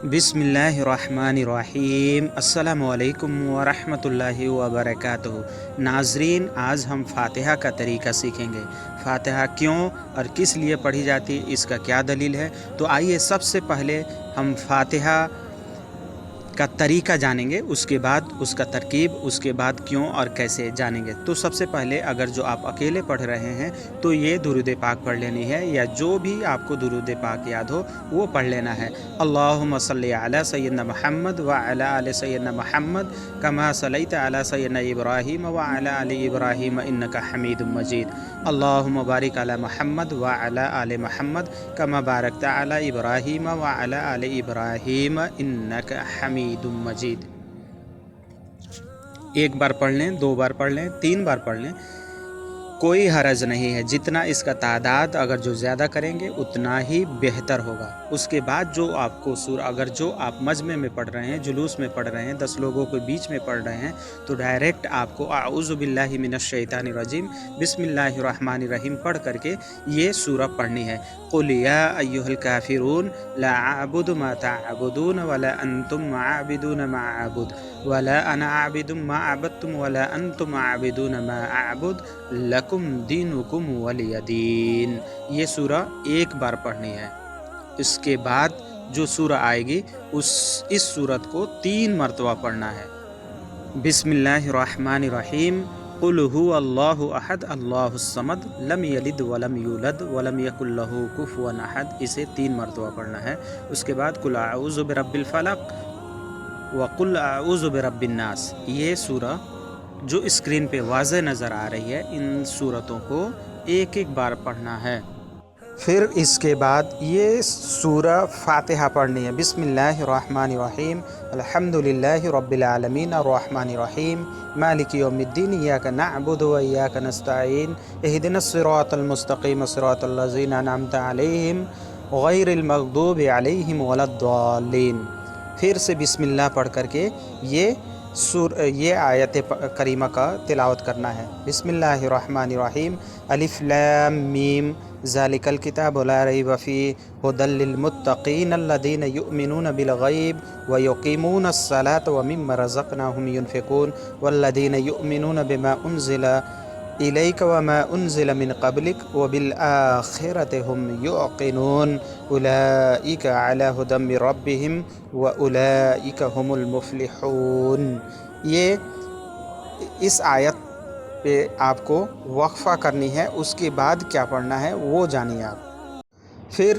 बिस्मिल्लाहिर्रहमानिर्रहीम। अस्सलामु अलैकुम वरहमतुल्लाहि वबरकातुहू। नाज़रीन, आज हम फ़ातिहा का तरीका सीखेंगे। फ़ातिहा क्यों और किस लिए पढ़ी जाती है, इसका क्या दलील है। तो आइए सबसे पहले हम फ़ातिहा का तरीका जानेंगे, उसके बाद उसका तरकीब, उसके बाद क्यों और कैसे जानेंगे। तो सबसे पहले अगर जो आप अकेले पढ़ रहे हैं तो ये दुरूद पाक पढ़ लेनी है, या जो भी आपको दुरूद पाक याद हो वो पढ़ लेना है। अल्लाहुम्मा सल्ली अला सय्यदना मुहम्मद व अला आलि सय्यदना मुहम्मद कमा सल्लैता अला सय्यदना इब्राहीम व अला आलि इब्राहीम इन्नका हमीदुम मजीद। अल्लाहुम्मा बारिक अला मुहम्मद व अला आलि मुहम्मद कमा बारकता अला इब्राहीम व अला आलि इब्राहीम इन्नका हमीदुम मजीद। एक बार पढ़ लें, दो बार पढ़ लें, तीन बार पढ़ लें, कोई हरज नहीं है। जितना इसका तादाद अगर जो ज़्यादा करेंगे उतना ही बेहतर होगा। उसके बाद जो आपको अगर जो आप मजमे में पढ़ रहे हैं, जुलूस में पढ़ रहे हैं, 10 लोगों के बीच में पढ़ रहे हैं, तो डायरेक्ट आपको आऊज़ु बिल्लाहि मिनश शैतानिर रजीम बिस्मिल्लाहिर्रहमानिर रहीम पढ़ करके ये सूरह पढ़नी है। क़ुल या अय्युहल काफ़िरून ला अअबुदु मा तअबुदून वला अंतुम आबिदून मा अअबुद वला अना आबिदुम मा अबदतुम वला अंतुम आबिदून मा अअबुद लकुम दीनुकुम वलिय दीन। ये सूरह एक बार पढ़नी है। इसके बाद जो सूरह आएगी इस सूरत को 3 मरतबा पढ़ना है। बिस्मिल्लाहिर्रहमानिर्रहीम। क़ुल हुवल्लाहु अहद अल्लाहुस समद लम यलिद वलम यूलद वलम यकुल लहू कुफुवन अहद। इसे 3 मरतबा पढ़ना है। उसके बाद कुल अऊज़ु बिरब्बिल फलक व कुल अऊज़ु बिरब्बिन नास। ये सूरह जो स्क्रीन पे वाज़े नज़र आ रही है, इन सूरतों को एक एक बार पढ़ना है। फिर इसके बाद ये सूरह फ़ातिहा पढ़नी है। बिस्मिल्लाहिर्रहमानिर्रहीम अल्हम्दुलिल्लाहि रब्बिल आलमीन अर्रहमानिर्रहीम मालिकि यौमिद्दीन इय्याका नअबुदु व इय्याका नस्तईन इहदिनस सिरातल मुस्तक़ीम सिरातल लज़ीना अनअमता अलैहिम गैरिल मग़दूबि अलैहिम वलद्दाल्लीन। फिर से बिस्मिल्लाह पढ़ करके ये आयत करीमा का तिलावत करना है। बिस्मिल्लाहिर्रहमानिर्रहीम अलिफ लाम मीम ज़ालिकल किताबु ला रैब फ़ीहि हुदल लिल मुत्तक़ीन अल्लज़ीना युमिनून बिल गैब व युक़ीमूनस सलात व मिम्मा रज़क़नाहुम युनफ़िक़ून वल्लज़ीना युमिनून बिमा उन्ज़िला इलैका व मा उन्ज़िला मिन क़ब्लिक व बिल आख़िरति हुम युक़िनून उलाइका अला हुदम मिर रब्बिहिम व उलाइका हुमुल मुफ़्लिहून। ये इस आयत पे आपको वक्फ़ा करनी है। उसके बाद क्या पढ़ना है वो जानिए आप। फिर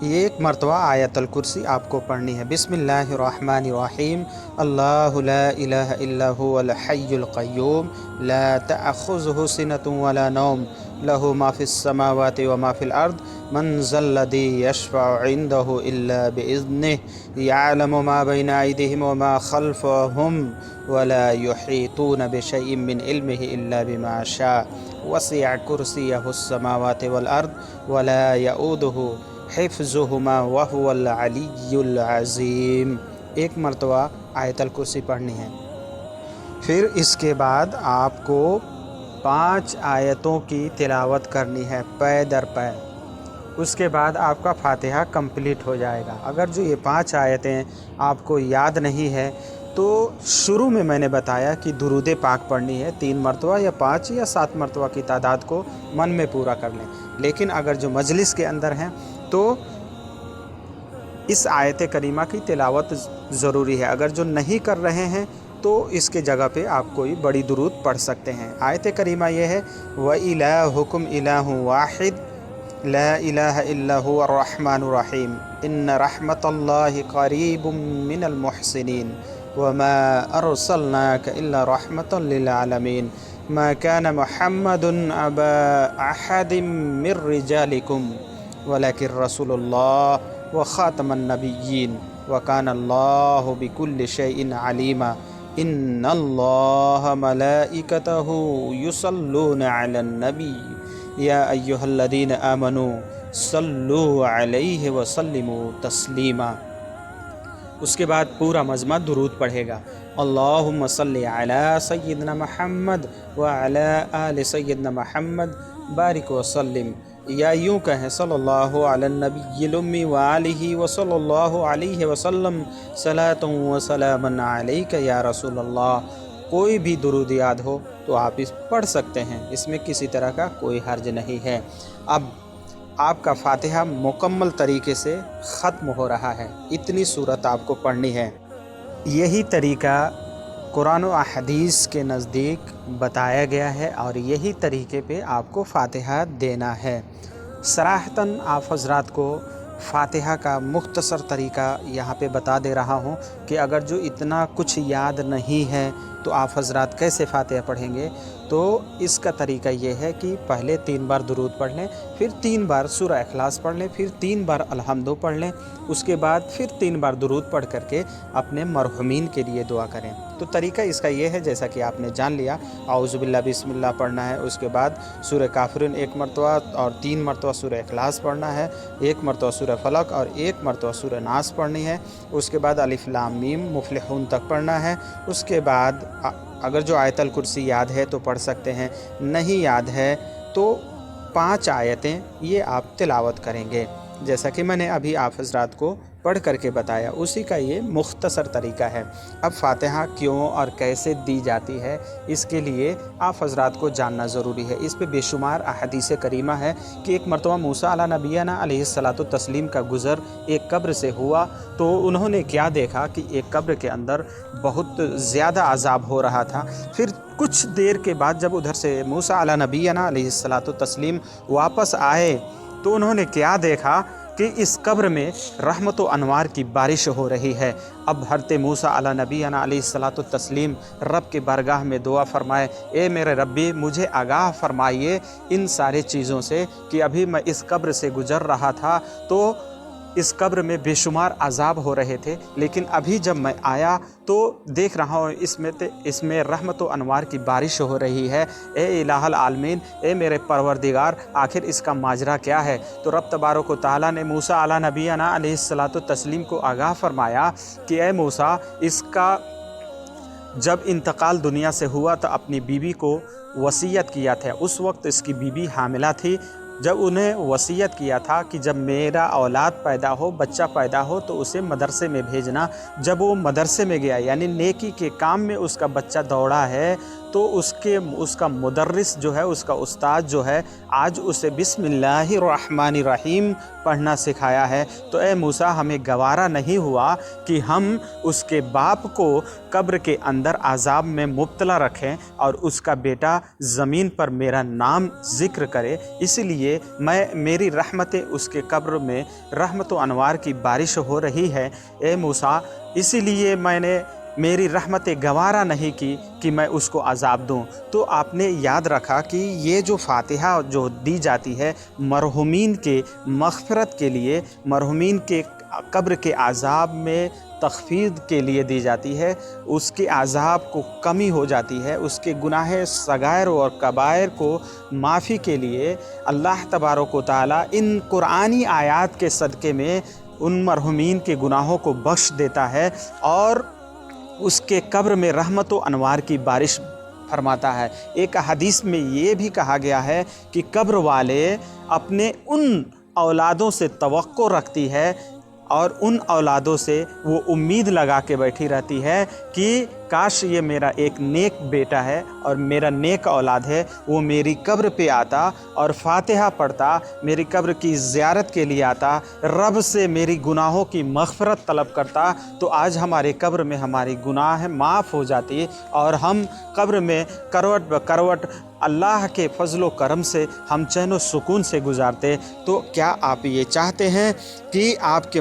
एक मरतबा आयतुल कुर्सी आपको पढ़नी है। बिस्मिल्लाहिर्रहमानिर्रहीम अल्लाहु ला इलाहा इल्ला हुवल हय्युल क़य्यूम ला तअख़ुज़ुहु सिनतुन वला नौम लहु मा फ़िस समावाति व मा फ़िल अर्द मन ज़ल्लज़ी यशफ़अु इन्दहु इल्ला बिइज़्निहि यअलमु मा बैना अयदीहिम व मा ख़ल्फ़हुम वला युहीतून बिशैइन मिन इल्मिहि इल्ला बिमा शाअ वसिअ कुर्सियहुस समावाति वल अर्द वला यऊदुहु हिफ़्ज़ुहुमा व हुवल अलिय्युल अज़ीम। एक मरतबा आयतुल कुर्सी पढ़नी है। फिर इसके बाद आपको 5 आयतों की तिलावत करनी है पै दर पै। उसके बाद आपका फ़ातिहा कंप्लीट हो जाएगा। अगर जो ये 5 आयतें आपको याद नहीं है तो शुरू में मैंने बताया कि दुरूद पाक पढ़नी है 3 मरतबा या 5 या 7 मरतबा की तादाद को मन में पूरा कर लें। लेकिन अगर जो मजलिस के अंदर हैं तो इस आयत करीमा की तिलावत ज़रूरी है। अगर जो नहीं कर रहे हैं तो इसके जगह पे आप कोई बड़ी दुरूद पढ़ सकते हैं। आयत करीमा ये है व इलाहुकुम इलाहुन वाहिद ला इलाहा इल्ला हुवर रहमानुर रहीम इन्न रहमतल्लाहि क़रीबुम मिनल मुहसिनीन व मा अरसलनाका इल्ला रहमतल लिल आलमीन मा कान मुहम्मदुन अबा अहदिम मिर रिजालिकुम वलाकिन रसूलुल्लाह व ख़ातमन नबिय्यीन व कानल्लाहु बिकुल्लि शैइन अलीमा इन्नल्लाहा मलाइकतहु युसल्लूना अलन नबी या अय्युहल्लज़ीना आमनू सल्लू अलैहि व सल्लिमू तस्लीमा। उसके बाद पूरा मजमा दुरूद पढ़ेगा। अल्लाहुम्मा सल्लि अला सय्यिदना मुहम्मद व अला आलि सय्यिदना मुहम्मद बारिक व सल्लिम या यूँ कहें सल्लल्लाहु अला नबिय्यिल उम्मी व आलिहि व सल्लल्लाहु अलैहि वसल्लम सलातुन व सलामुन अलैका या रसूल अल्लाह। कोई भी दुरूद याद हो तो आप इस पढ़ सकते हैं, इसमें किसी तरह का कोई हर्ज नहीं है। अब आपका फातिहा मुकम्मल तरीके से ख़त्म हो रहा है, इतनी सूरत आपको पढ़नी है। यही तरीका कुरान व हदीस के नज़दीक बताया गया है और यही तरीके पे आपको फातिहा देना है। सराहतन आप हज़रात को फातिहा का मुख्तसर तरीका यहाँ पे बता दे रहा हूँ कि अगर जो इतना कुछ याद नहीं है तो आप हज़रात कैसे फातिहा पढ़ेंगे। तो इसका तरीका ये है कि पहले 3 बार दुरूद पढ़ लें, फिर 3 बार सूरह इखलास पढ़ लें, फिर 3 बार अलहम्दु पढ़ लें, उसके बाद फिर 3 बार दुरूद पढ़ करके अपने मरहुमीन के लिए दुआ करें। तो तरीका इसका ये है, जैसा कि आपने जान लिया, औज़ु बिल्लाह बिस्मिल्लाह पढ़ना है, उसके बाद सूरह काफिरून 1 मरतबा और 3 मरतबा सूरह इखलास पढ़ना है, 1 मरतबा सूरह फलक और 1 मरतबा सूरह नास पढ़नी है, उसके बाद अलिफ लाम मीम मुफ़्लिहून तक पढ़ना है। उसके बाद अगर जो आयतल कुर्सी याद है तो पढ़ सकते हैं, नहीं याद है तो 5 आयतें ये आप तिलावत करेंगे, जैसा कि मैंने अभी आप हज़रात को पढ़ करके बताया, उसी का ये मुख्तसर तरीका है। अब फातिहा क्यों और कैसे दी जाती है, इसके लिए आप हज़रात को जानना ज़रूरी है। इस पे बेशुमार अहदीस करीमा है कि एक मरतबा मूसा अला नबीना अलैहिस्सलातु तस्लीम का गुज़र एक कब्र से हुआ, तो उन्होंने क्या देखा कि एक कब्र के अंदर बहुत ज़्यादा अज़ाब हो रहा था। फिर कुछ देर के बाद जब उधर से मूसा अला नबीना अलैहिस्सलातु तस्लीम वापस आए तो उन्होंने क्या देखा कि इस कब्र में रहमत व अनवार की बारिश हो रही है। अब हरते मूसा अला नबीना अलैहिस्सलातु तस्लीम रब के बारगाह में दुआ फरमाए, ए मेरे रब्बी मुझे आगाह फरमाइए इन सारे चीज़ों से कि अभी मैं इस कब्र से गुज़र रहा था तो इस कब्र में बेशुमार अज़ाब हो रहे थे, लेकिन अभी जब मैं आया तो देख रहा हूँ इसमें रहमत व अनवार की बारिश हो रही है। ए इलाहल आलमीन, ए मेरे परवरदिगार, आखिर इसका माजरा क्या है। तो रब तबारक व तआला ने मूसा अला नबीना अलैहिस्सलातु तस्लीम को आगाह फरमाया कि ए मूसा, इसका जब इंतकाल दुनिया से हुआ तो अपनी बीवी को वसीयत किया था। उस वक्त इसकी बीवी हामिला थी। जब उन्हें वसीयत किया था कि जब मेरा औलाद पैदा हो, बच्चा पैदा हो तो उसे मदरसे में भेजना। जब वो मदरसे में गया, यानी नेकी के काम में उसका बच्चा दौड़ा है, तो उसका मुदर्रिस जो है, उसका उस्ताद जो है, आज उसे बिस्मिल्लाहिर्रहमानिर्रहीम पढ़ना सिखाया है। तो ए मूसा, हमें गवारा नहीं हुआ कि हम उसके बाप को कब्र के अंदर अज़ाब में मुब्तला रखें और उसका बेटा ज़मीन पर मेरा नाम ज़िक्र करे, इसलिए मेरी रहमतें उसके कब्र में रहमत व अनवार की बारिश हो रही है। ए मूसा, इसीलिए मैंने मेरी रहमतें गवारा नहीं की कि मैं उसको अज़ाब दूं। तो आपने याद रखा कि ये जो फातिहा जो दी जाती है मरहुमीन के मग़फ़िरत के लिए, मरहुमीन के कब्र के अज़ाब में तख़फ़ीद के लिए दी जाती है, उसके अज़ाब को कमी हो जाती है, उसके गुनाह सगायर और कबायर को माफ़ी के लिए अल्लाह तबारक व तआला इन कुरानी आयात के सदक़े में उन मरहुमीन के गुनाहों को बख्श देता है और उसके कब्र में रहमत व अनवार की बारिश फरमाता है। एक हदीस में ये भी कहा गया है कि कब्र वाले अपने उन औलादों से तवक्को रखती है और उन औलादों से वो उम्मीद लगा के बैठी रहती है कि काश ये मेरा एक नेक बेटा है और मेरा नेक औलाद है, वो मेरी कब्र पे आता और फातिहा पढ़ता, मेरी कब्र की ज़ियारत के लिए आता, रब से मेरी गुनाहों की मग़फ़िरत तलब करता, तो आज हमारे कब्र में हमारी गुनाह माफ़ हो जाती और हम कब्र में करवट ब करवट अल्लाह के फ़ज़्ल व करम से हम चैन व सुकून से गुजारते। तो क्या आप ये चाहते हैं कि आपके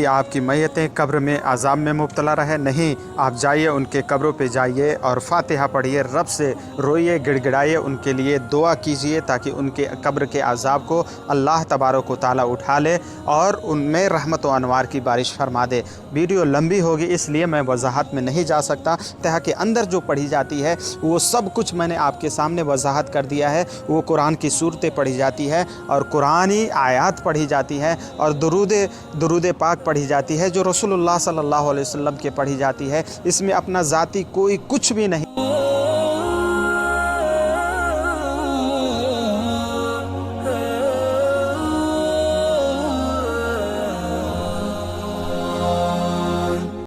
आपकी मैयतें कब्र में अज़ाब में मुब्तला रहे? नहीं, आप जाइए उनके कब्रों पे जाइए और फातिहा पढ़िए, रब से रोइए, गिड़गिड़ाइए, उनके लिए दुआ कीजिए ताकि उनके कब्र के अज़ाब को अल्लाह तबारक व तआला उठा ले और उनमें रहमत व अनवार की बारिश फरमा दे। वीडियो लंबी होगी इसलिए मैं वजाहत में नहीं जा सकता। तहा के अंदर जो पढ़ी जाती है वो सब कुछ मैंने आपके सामने वजाहत कर दिया है। वो कुरान की सूरतें पढ़ी जाती है और कुरानी आयात पढ़ी जाती है और दुरूद पाक पढ़ी जाती है जो रसूलुल्लाह सल्लल्लाहु अलैहि वसल्लम के पढ़ी जाती है। इसमें अपना ज़ाती कोई कुछ भी नहीं।